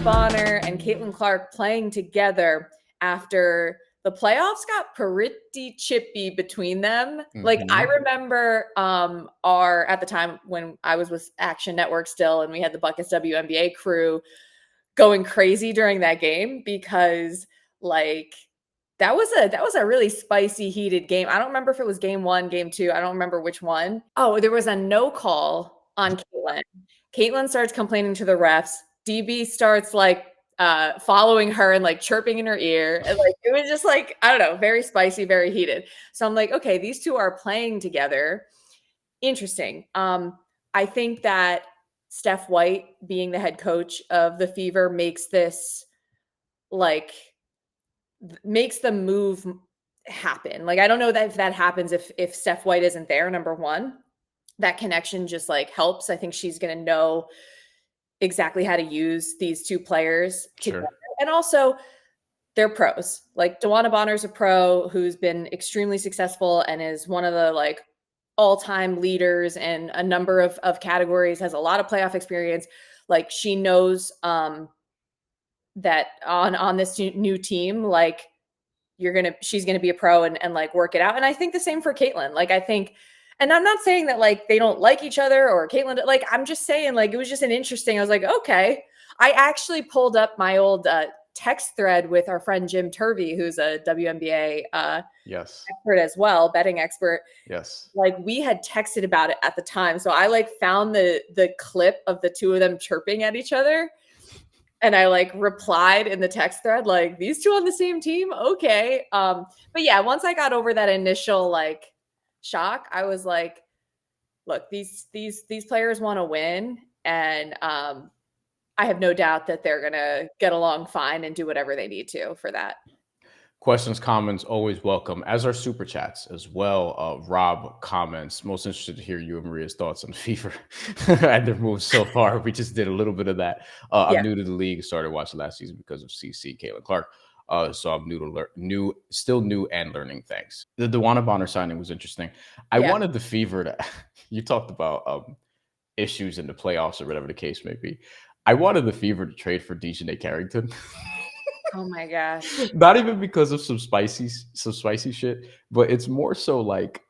DeWanna Bonner and Caitlin Clark playing together after the playoffs got pretty chippy between them. Like I remember at the time when I was with Action Network still, and we had the Buckets WNBA crew going crazy during that game because like that was a really spicy, heated game. I don't remember if it was game 1, game 2. I don't remember which one. Oh, there was a no call on Caitlin. Caitlin starts complaining to the refs. DB starts like following her and like chirping in her ear. And like it was just like, I don't know, very spicy, very heated. So I'm like, okay, these two are playing together. Interesting. I think that Steph White being the head coach of the Fever makes this makes the move happen. Like I don't know that if that happens if Steph White isn't there, number one. That connection just like helps. I think she's going to know exactly how to use these two players together. And also they're pros. Like DeWanna Bonner's a pro who's been extremely successful and is one of the like all-time leaders in a number of categories, has a lot of playoff experience. Like she knows that on this new team, like she's gonna be a pro and like work it out. And I think the same for Caitlin. Like I think, and I'm not saying that like they don't like each other or Caitlin, like I'm just saying like it was just an interesting, I was like, okay. I actually pulled up my old text thread with our friend Jim Turvey, who's a WNBA expert as well, betting expert. Yes. Like we had texted about it at the time. So I like found the clip of the two of them chirping at each other. And I like replied in the text thread, like these two on the same team. Okay. But yeah, once I got over that initial like shock, I was like, look, these players want to win. And I have no doubt that they're going to get along fine and do whatever they need to for that. Questions, comments, always welcome, as are super chats as well. Rob comments, most interested to hear you and Maria's thoughts on Fever and their moves so far. We just did a little bit of that. I'm new to the league, started watching last season because of CC, Caitlin Clark. So I'm still new and learning things. The DeWanna Bonner signing was interesting. I wanted the Fever to, you talked about issues in the playoffs or whatever the case may be. I wanted the Fever to trade for DeJounte Carrington. Oh my gosh. Not even because of some spicy shit, but it's more so like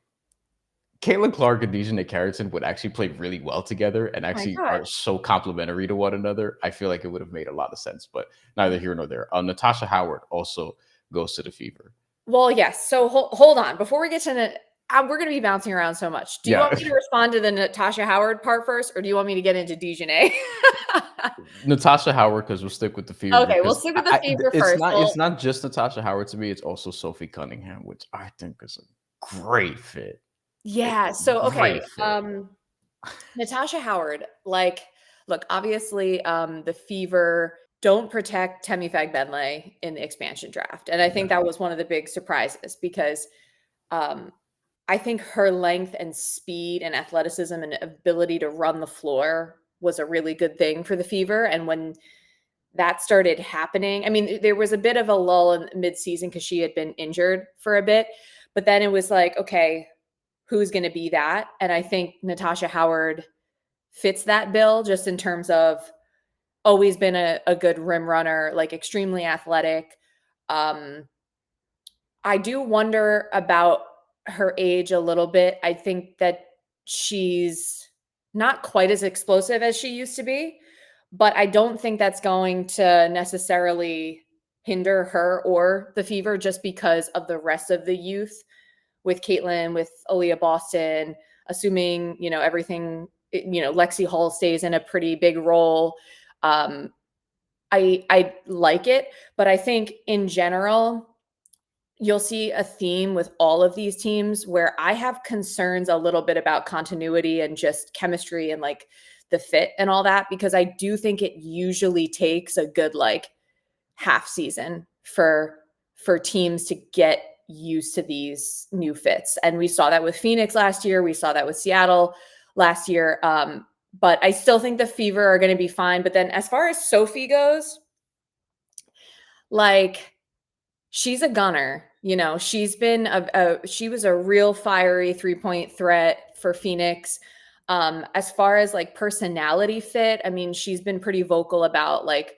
Caitlin Clark and DeJounte Carrington would actually play really well together and actually are so complementary to one another. I feel like it would have made a lot of sense, but neither here nor there. Natasha Howard also goes to the Fever. Well, yes. So hold on. Before we get to we're going to be bouncing around so much. Do you want me to respond to the Natasha Howard part first, or do you want me to get into DeJounte? Natasha Howard, because we'll stick with the Fever. Okay, we'll stick with the Fever first. It's not just Natasha Howard to me. It's also Sophie Cunningham, which I think is a great fit. Yeah. So, okay. Natasha Howard, like, look, obviously the Fever don't protect Temi Fagbenle in the expansion draft. And I think that was one of the big surprises because I think her length and speed and athleticism and ability to run the floor was a really good thing for the Fever. And when that started happening, I mean, there was a bit of a lull in mid-season because she had been injured for a bit, but then it was like, okay, who's going to be that? And I think Natasha Howard fits that bill just in terms of always been a good rim runner, like extremely athletic. I do wonder about her age a little bit. I think that she's not quite as explosive as she used to be, but I don't think that's going to necessarily hinder her or the Fever just because of the rest of the youth with Caitlin, with Aaliyah Boston, assuming, everything, Lexi Hall stays in a pretty big role. I like it, but I think in general, you'll see a theme with all of these teams where I have concerns a little bit about continuity and just chemistry and like the fit and all that, because I do think it usually takes a good like half season for teams to get used to these new fits. And we saw that with Phoenix last year. We saw that with Seattle last year. But I still think the Fever are going to be fine. But then as far as Sophie goes, like, she's a gunner, she's been she was a real fiery 3-point threat for Phoenix. As far as like personality fit, I mean, she's been pretty vocal about like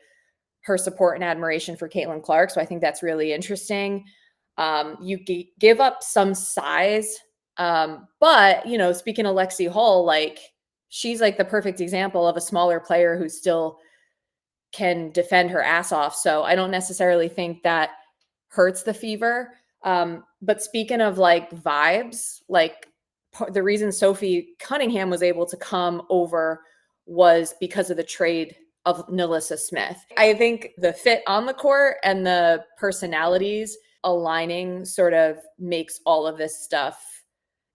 her support and admiration for Caitlin Clark. So I think that's really interesting. You give up some size. But, you know, speaking of Lexi Hull, like she's like the perfect example of a smaller player who still can defend her ass off. So I don't necessarily think that hurts the Fever. But speaking of like vibes, like the reason Sophie Cunningham was able to come over was because of the trade of NaLyssa Smith. I think the fit on the court and the personalities aligning sort of makes all of this stuff,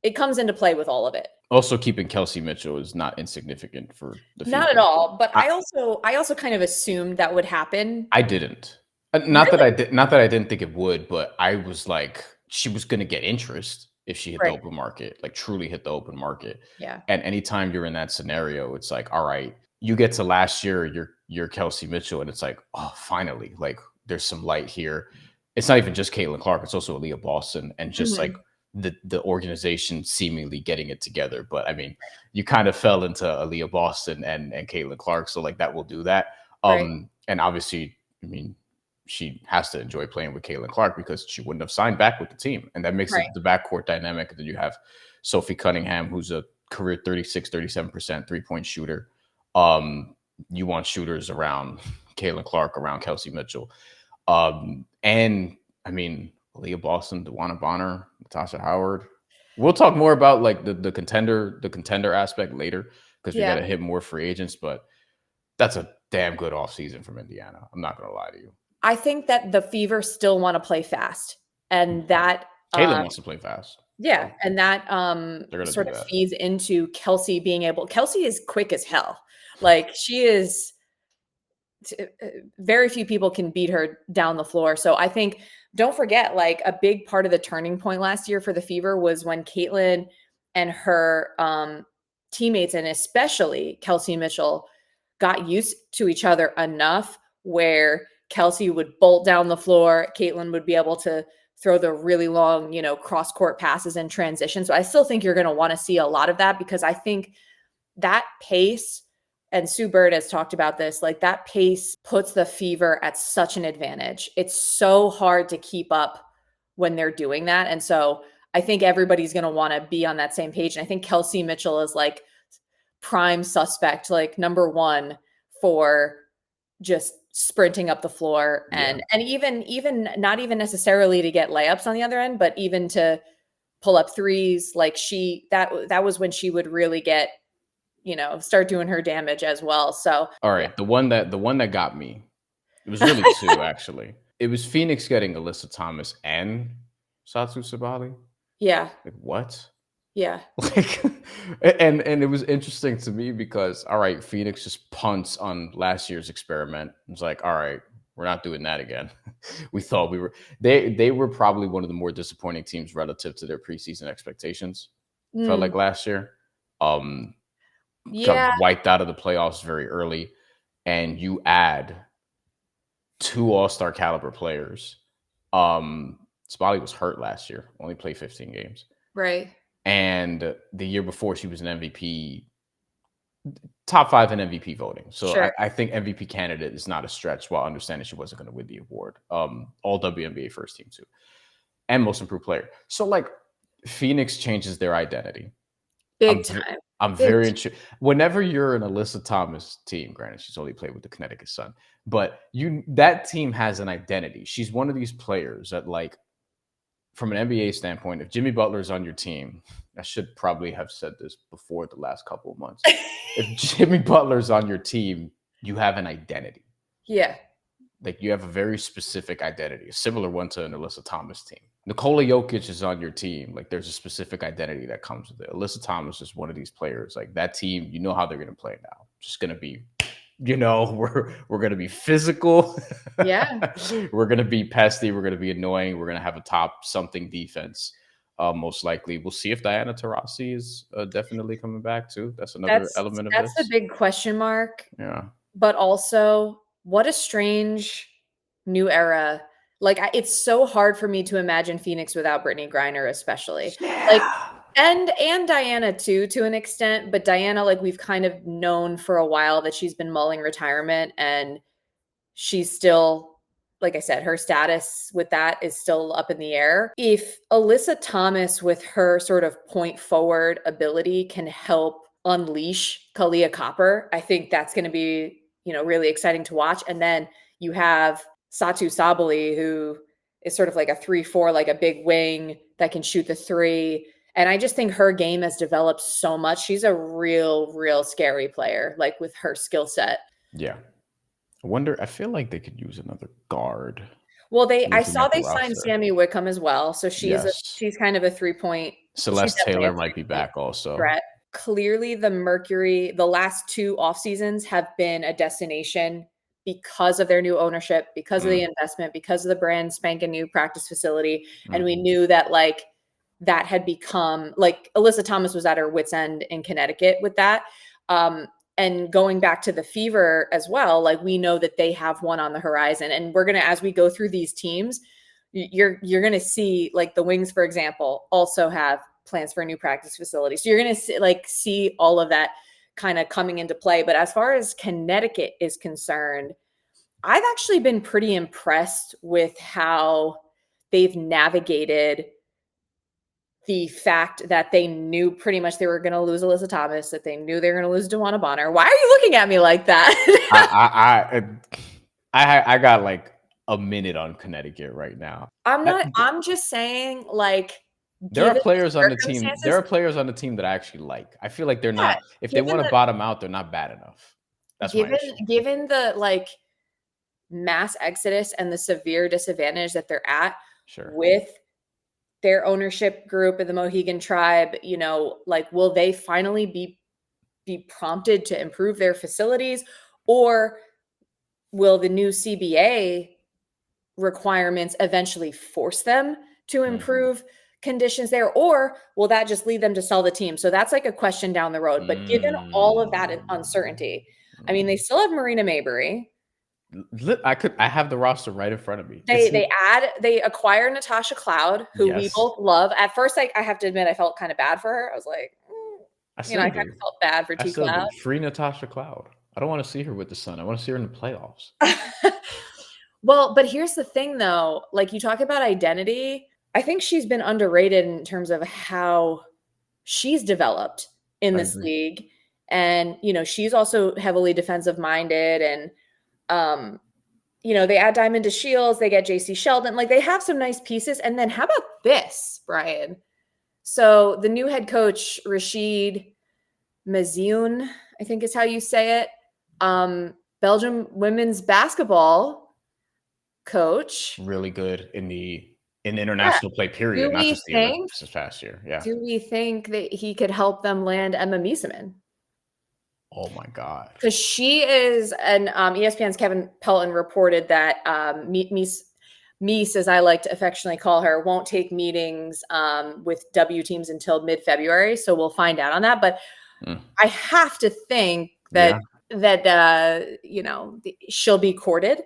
it comes into play with all of it. Also, keeping Kelsey Mitchell is not insignificant for the Fever. Not at all. But I also kind of assumed that would happen. I didn't. Not that I didn't think it would, but I was like, she was going to get interest if she hit the open market, like truly hit the open market. Yeah. And anytime you're in that scenario, it's like, all right, you get to last year, you're Kelsey Mitchell, and it's like, oh, finally, like there's some light here. It's not even just Caitlin Clark; it's also Aaliyah Boston, and just like the organization seemingly getting it together. But I mean, you kind of fell into Aaliyah Boston and Caitlin Clark, so like that will do that. And obviously, I mean, she has to enjoy playing with Caitlin Clark because she wouldn't have signed back with the team, and that makes it the backcourt dynamic. And then you have Sophie Cunningham, who's a career 37% 3-point shooter. You want shooters around Caitlin Clark, around Kelsey Mitchell. And I mean, Aaliyah Boston, DeWanna Bonner, Natasha Howard. We'll talk more about like the contender aspect later because we got to hit more free agents, but that's a damn good offseason from Indiana. I'm not going to lie to you. I think that the Fever still want to play fast, and that Caitlin wants to play fast. Yeah. So and that sort of feeds into Kelsey being able, Kelsey is quick as hell. Like she is, very few people can beat her down the floor. So I think, don't forget, like a big part of the turning point last year for the Fever was when Caitlin and her teammates, and especially Kelsey Mitchell, got used to each other enough where Kelsey would bolt down the floor. Caitlin would be able to throw the really long, you know, cross court passes and transition. So I still think you're going to want to see a lot of that because I think that pace, and Sue Bird has talked about this, like that pace puts the Fever at such an advantage. It's so hard to keep up when they're doing that. And so I think everybody's going to want to be on that same page. And I think Kelsey Mitchell is like prime suspect, like number one for just sprinting up the floor and even not even necessarily to get layups on the other end, but even to pull up threes. Like that was when she would really get, you know, start doing her damage as well. So all right, the one that got me, it was really two actually. It was Phoenix getting Alyssa Thomas and Satou Sabally. Yeah. Like what? Yeah. Like, and it was interesting to me because, all right, Phoenix just punts on last year's experiment. It's like, all right, we're not doing that again. We thought they were probably one of the more disappointing teams relative to their preseason expectations. Felt like last year. Got wiped out of the playoffs very early, and you add 2 all-star caliber players. Sabally was hurt last year, only played 15 games. Right. And the year before, she was an MVP, top 5 in MVP voting. So I think MVP candidate is not a stretch while understanding she wasn't going to win the award. All WNBA first team too. And most improved player. So like Phoenix changes their identity. Big time. I'm very interested. Whenever you're an Alyssa Thomas team, granted, she's only played with the Connecticut Sun, but that team has an identity. She's one of these players that, like, from an NBA standpoint, if Jimmy Butler's on your team, I should probably have said this before the last couple of months. If Jimmy Butler's on your team, you have an identity. Yeah. Like you have a very specific identity, a similar one to an Alyssa Thomas team. Nikola Jokic is on your team. Like there's a specific identity that comes with it. Alyssa Thomas is one of these players. Like that team, you know how they're going to play now. Just going to be, you know, we're going to be physical. Yeah. We're going to be pesty. We're going to be annoying. We're going to have a top something defense. Most likely. We'll see if Diana Taurasi is definitely coming back too. That's another element of this. That's a big question mark. Yeah. But also, what a strange new era. Like, it's so hard for me to imagine Phoenix without Brittney Griner, especially. Yeah. Like, and Diana too, to an extent. But Diana, like, we've kind of known for a while that she's been mulling retirement, and she's still, like I said, her status with that is still up in the air. If Alyssa Thomas, with her sort of point forward ability, can help unleash Kalia Copper, I think that's going to be, really exciting to watch. And then you have Satou Sabally, who is sort of like a 3-4, like a big wing that can shoot the three. And I just think her game has developed so much. She's a real scary player, like with her skill set. Yeah. I feel like they could use another guard. Well, I saw they signed Sammy Wickham as well. So she's kind of a 3-point. Celeste Taylor might be back also. Threat. Clearly the Mercury, the last 2 off seasons have been a destination because of their new ownership, because of the investment, because of the brand spanking new practice facility. And we knew that like that had become like Alyssa Thomas was at her wit's end in Connecticut with that. And going back to the Fever as well, like we know that they have one on the horizon, and we're going to, as we go through these teams, you're going to see like the Wings, for example, also have plans for a new practice facility. So you're going to see all of that kind of coming into play. But as far as Connecticut is concerned, I've actually been pretty impressed with how they've navigated the fact that they knew pretty much they were going to lose Alyssa Thomas, that they knew they were going to lose DeWanna Bonner. Why are you looking at me like that? I got like a minute on Connecticut right now. I'm just saying, like, there are players on the team. There are players on the team that I actually like. I feel like they're not. If they want to bottom out, they're not bad enough. That's given the like mass exodus and the severe disadvantage that they're at with their ownership group and the Mohegan Tribe, like, will they finally be prompted to improve their facilities, or will the new CBA requirements eventually force them to improve conditions there, or will that just lead them to sell the team? So that's like a question down the road. But given all of that uncertainty, I mean, they still have Marina Mabrey. I have the roster right in front of me. They acquire Natasha Cloud, who we both love. At first, I have to admit, I felt kind of bad for her. I was like, I kind of felt bad for T Cloud. Free Natasha Cloud. I don't want to see her with the Sun. I want to see her in the playoffs. Well, but here's the thing, though. Like, you talk about identity. I think she's been underrated in terms of how she's developed in this league. And, she's also heavily defensive minded, and they add Diamond to Shields, they get JC Sheldon, like they have some nice pieces. And then how about this, Brian? So the new head coach, Rashid Mazioun, I think is how you say it. Belgium women's basketball coach. Really good in international play period, not just the Olympics this past year. Yeah. Do we think that he could help them land Emma Miesemann? Oh my God. Because she is, and ESPN's Kevin Pelton reported that Mies, as I like to affectionately call her, won't take meetings with W teams until mid-February. So we'll find out on that. But I have to think that she'll be courted.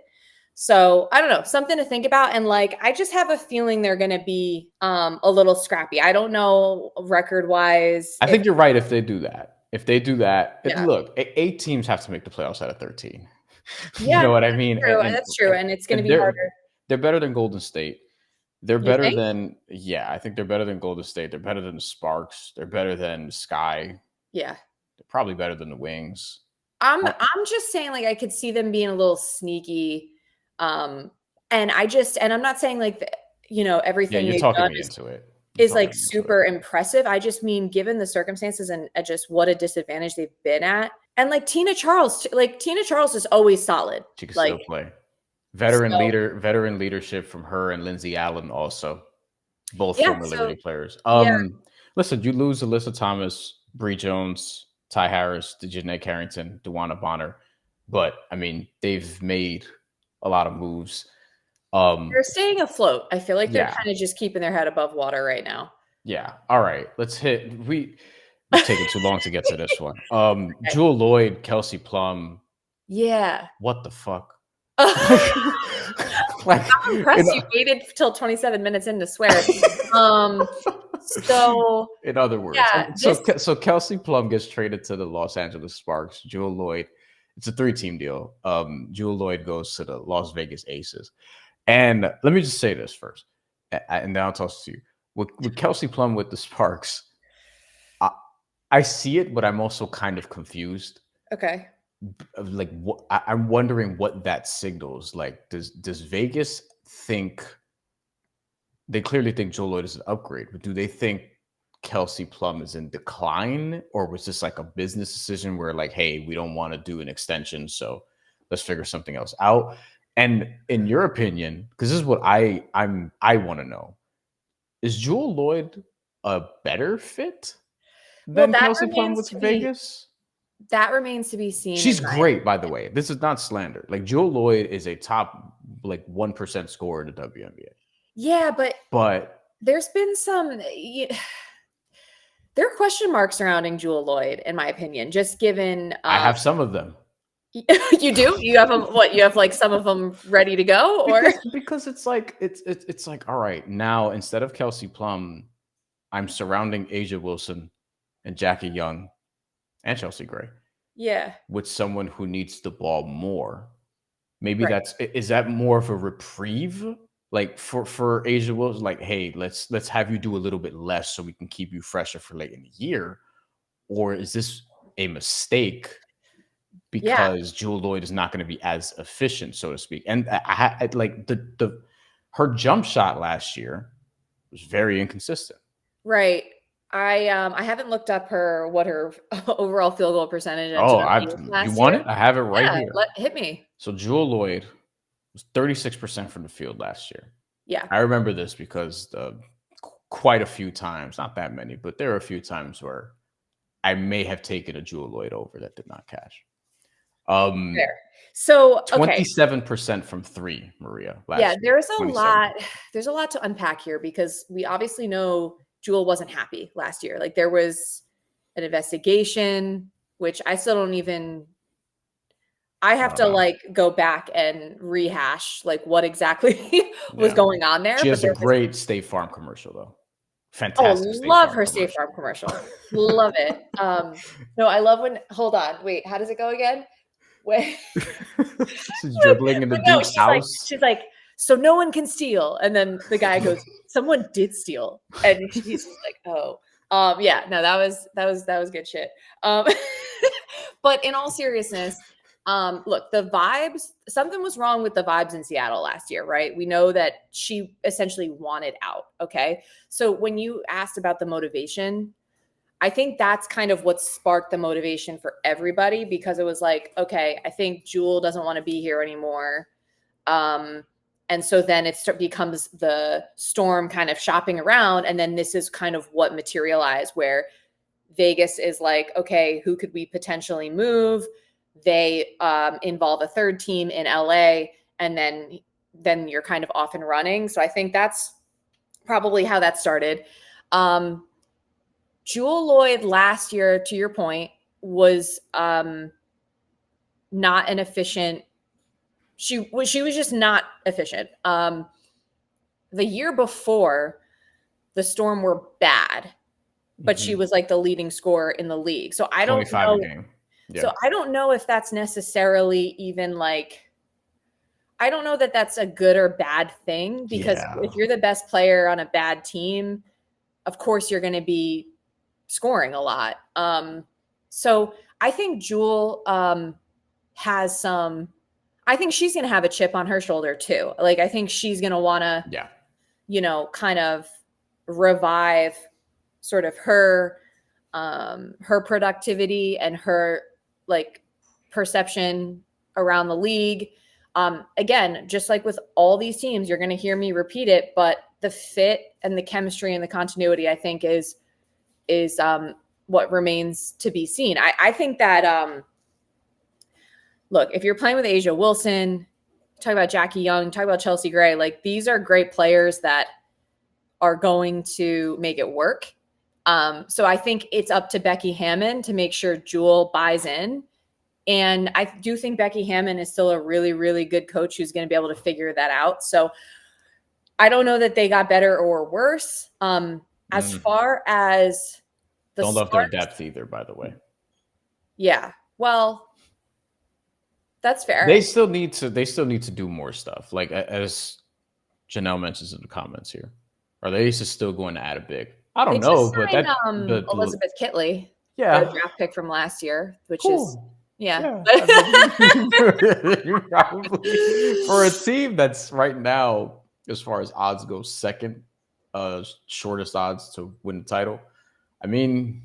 So I don't know, something to think about. And like, I just have a feeling they're going to be a little scrappy. I don't know record wise. I think you're right if they do that. If they do that, look, 8 teams have to make the playoffs out of 13. Yeah, you know what I mean? That's true. And it's going to be harder. They're better than Golden State. They're better than, I think they're better than Golden State. They're better than the Sparks. They're better than Sky. Yeah. They're probably better than the Wings. I'm just saying, like, I could see them being a little sneaky. And I'm not saying like, everything you're talking me into it. Is like super impressive. I just mean, given the circumstances and just what a disadvantage they've been at. And like Tina Charles is always solid. She can still play. Veteran leadership from her and Lindsay Allen also. Both former Liberty players. Listen, you lose Alyssa Thomas, Bree Jones, Ty Harris, Janae Carrington, DeWanna Bonner. But I mean, they've made a lot of moves. They're staying afloat. I feel like they're kind of just keeping their head above water right now. Yeah. All right. It's taking too long to get to this one. Jewel Lloyd, Kelsey Plum. Yeah. What the fuck? Like, I'm impressed you waited till 27 minutes in to swear. So in other words, so Kelsey Plum gets traded to the Los Angeles Sparks. Jewel Lloyd It's a 3-team deal. Jewel Lloyd goes to the Las Vegas Aces. And let me just say this first, and then I'll toss it to you. With Kelsey Plum with the Sparks, I see it, but I'm also kind of confused. Okay. Like, I'm wondering what that signals. Like, does Vegas think they clearly think Jewel Lloyd is an upgrade, but do they think Kelsey Plum is in decline, or was this like a business decision where like, hey, we don't want to do an extension, so let's figure something else out? And in your opinion, because this is what I want to know, is Jewel Lloyd a better fit Well, than Kelsey Plum with Vegas? That remains to be seen. She's great, by the way. This is not slander. Like, Jewel Lloyd is a top like 1% scorer in the WNBA. Yeah, but there's been some. There are question marks surrounding Jewel Lloyd, in my opinion. Just given, I have some of them. You do? You have them? What? You have like some of them ready to go, or because it's like it's like, all right, now instead of Kelsey Plum, I'm surrounding A'ja Wilson and Jackie Young and Chelsea Gray. Yeah, with someone who needs the ball more. Maybe is that more of a reprieve? Like for A'ja Wilson, like, hey, let's have you do a little bit less so we can keep you fresher for late in the year, or is this a mistake? Because Jewel Lloyd is not going to be as efficient, so to speak. And I like her jump shot last year was very inconsistent. Right. I haven't looked up what her overall field goal percentage. You want it? I have it right here. Hit me. So Jewel Lloyd was 36% from the field last year. Yeah, I remember this because quite a few times, not that many, but there are a few times where I may have taken a Jewel Lloyd over that did not cash. Fair. So 27% from 3, Maria. There's a lot. There's a lot to unpack here because we obviously know Jewel wasn't happy last year. Like, there was an investigation, which I still don't even. I have to like go back and rehash like what exactly was going on there. She has a great State Farm commercial though. Fantastic. Love her State Farm commercial. Love it. No, I love when. Hold on, wait. How does it go again? Wait. She's dribbling in the Duke's house. She's like, so no one can steal, and then the guy goes, someone did steal, and he's like, oh, yeah. No, that was good shit. But in all seriousness. Look, the vibes, something was wrong with the vibes in Seattle last year, right? We know that she essentially wanted out. Okay. So when you asked about the motivation, I think that's kind of what sparked the motivation for everybody, because it was like, okay, I think Jewel doesn't want to be here anymore. And so then it becomes the Storm kind of shopping around. And then this is kind of what materialized, where Vegas is like, okay, who could we potentially move? They involve a third team in LA, and then you're kind of off and running. So I think that's probably how that started. Jewel Lloyd last year, to your point, was not an efficient. She was just not efficient. The year before, the Storm were bad, but she was like the leading scorer in the league. So I don't know. Game. Yeah. So I don't know if that's necessarily even like, I don't know that that's a good or bad thing, because if you're the best player on a bad team, of course you're going to be scoring a lot. So I think Jewel has some, I think she's going to have a chip on her shoulder too. Like, I think she's going to want to, kind of revive sort of her productivity and her like perception around the league. Again, just like with all these teams, you're going to hear me repeat it, but the fit and the chemistry and the continuity, I think is what remains to be seen. I think that, look, if you're playing with A'ja Wilson, talk about Jackie Young, talk about Chelsea Gray, like these are great players that are going to make it work. So I think it's up to Becky Hammon to make sure Jewel buys in. And I do think Becky Hammon is still a really, really good coach who's going to be able to figure that out. So I don't know that they got better or worse. As far as don't love their depth either, by the way. Yeah. Well, That's fair. They still need to do more stuff. Like as Janelle mentions in the comments here. Are the Aces still going to add a big? I don't know, but signed, that Elizabher Kitley, yeah, their draft pick from last year, which cool. is yeah. I mean, you probably for a team that's right now, as far as odds go, second shortest odds to win the title. I mean,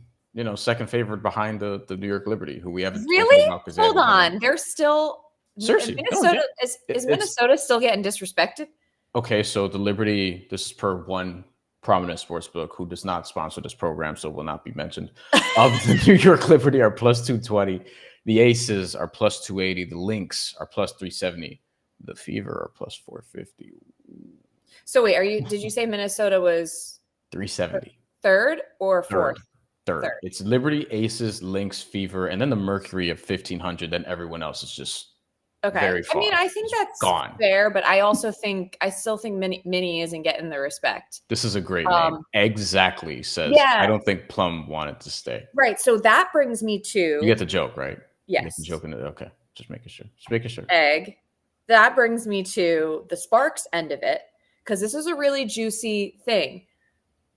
second favorite behind the New York Liberty, who we haven't really spoken about. Hold on, they're still seriously Minnesota. Is Minnesota still getting disrespected? Okay, so the Liberty, this is per one prominent sportsbook who does not sponsor this program, so will not be mentioned. The New York Liberty are plus 220. The Aces are plus 280. The Lynx are plus 370. The Fever are plus 450. So wait, did you say Minnesota was 370? Third or fourth? Third. It's Liberty, Aces, Lynx, Fever, and then the Mercury of 1500. Then everyone else is just very far. I mean, I think that's gone. Fair, but I still think Minnie isn't getting the respect. This is a great name. Exactly says. I don't think Plum wanted to stay. Right. So that brings me to. You get the joke, right? Yes. You get the joke in it. Okay. Just making sure. Egg. That brings me to the Sparks end of it, because this is a really juicy thing.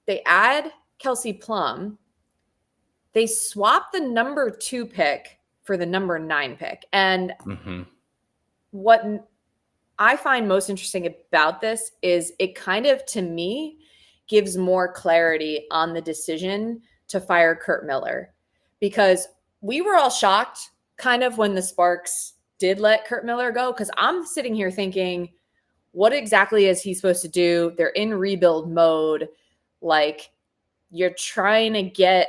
They add Kelsey Plum. They swap the number 2 pick for the number 9 pick. And what I find most interesting about this is it kind of, to me, gives more clarity on the decision to fire Curt Miller, because we were all shocked kind of when the Sparks did let Curt Miller go, because I'm sitting here thinking, what exactly is he supposed to do? They're in rebuild mode. Like, you're trying to get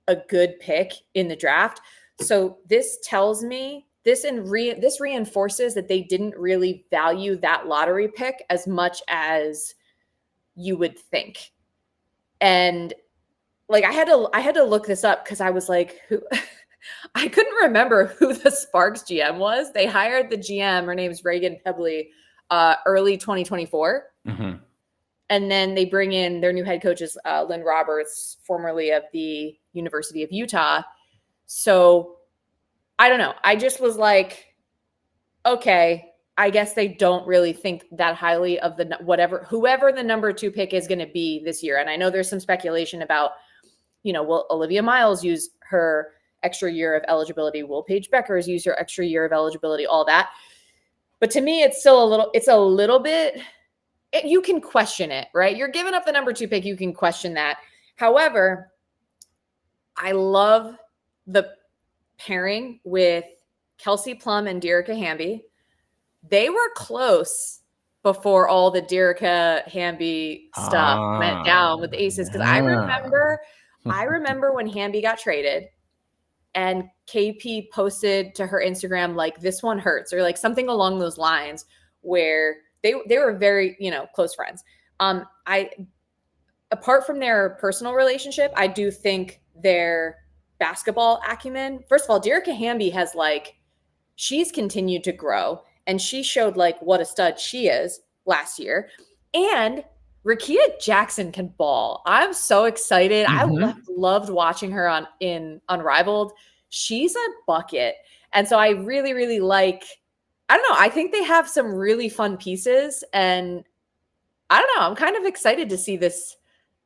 a good pick in the draft. So this tells me this reinforces that they didn't really value that lottery pick as much as you would think. And like, I had to look this up because I was like, who I couldn't remember who the Sparks GM was. They hired the GM, her name's Reagan Pebley, early 2024. And then they bring in their new head coaches, Lynn Roberts, formerly of the University of Utah. So I don't know. I just was like, okay, I guess they don't really think that highly of whoever the number 2 pick is going to be this year. And I know there's some speculation about, will Olivia Miles use her extra year of eligibility? Will Paige Beckers use her extra year of eligibility? All that. But to me, it's a little bit, you can question it, right? You're giving up the number 2 pick. You can question that. However, I love the pairing with Kelsey Plum and Dearica Hamby. They were close before all the Dearica Hamby stuff went down with the Aces. Because I remember when Hamby got traded and KP posted to her Instagram, like, this one hurts, or like something along those lines, where they were very, close friends. Apart from their personal relationship, I do think their basketball acumen. First of all, Dearica Hamby has she's continued to grow, and she showed what a stud she is last year. And Rakia Jackson can ball. I'm so excited. I loved watching her on Unrivaled. She's a bucket. And so I really, really I don't know. I think they have some really fun pieces, and I don't know. I'm kind of excited to see this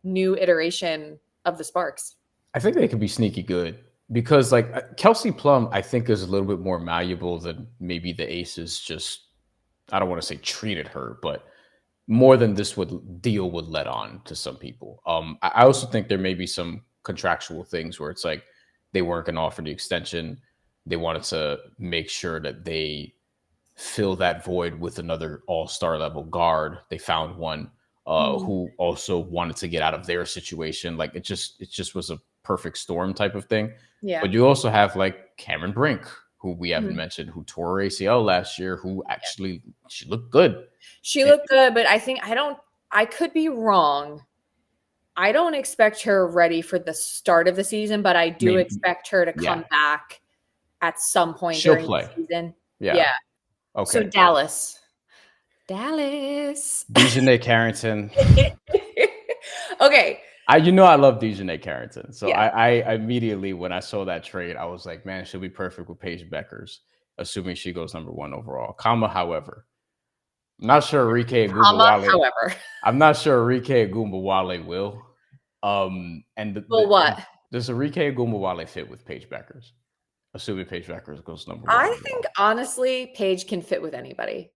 new iteration of the Sparks. I think they could be sneaky good, because Kelsey Plum, I think, is a little bit more malleable than maybe the Aces just, I don't want to say treated her, but more than this deal would let on to some people. I also think there may be some contractual things where it's they weren't going to offer the extension. They wanted to make sure that they fill that void with another all-star level guard. They found one who also wanted to get out of their situation. It just was a perfect storm type of thing. Yeah. But you also have Cameron Brink, who we haven't mentioned, who tore her ACL last year, who actually, she looked good. She looked good, but I could be wrong. I don't expect her ready for the start of the season, but I do expect her to come back at some point during the season. Yeah. Okay. So Dallas. DeJounte Carrington. Okay. I love DeJounte Carrington. So I immediately, when I saw that trade, I was like, man, she'll be perfect with Paige Beckers. assuming she goes number 1 overall. However, I'm not sure Arike However. I'm not sure Arike Ogunbowale will. What? Does Arike Ogunbowale fit with Paige Beckers? Assuming Paige Beckers goes number 1 I overall. think honestly, Paige can fit with anybody.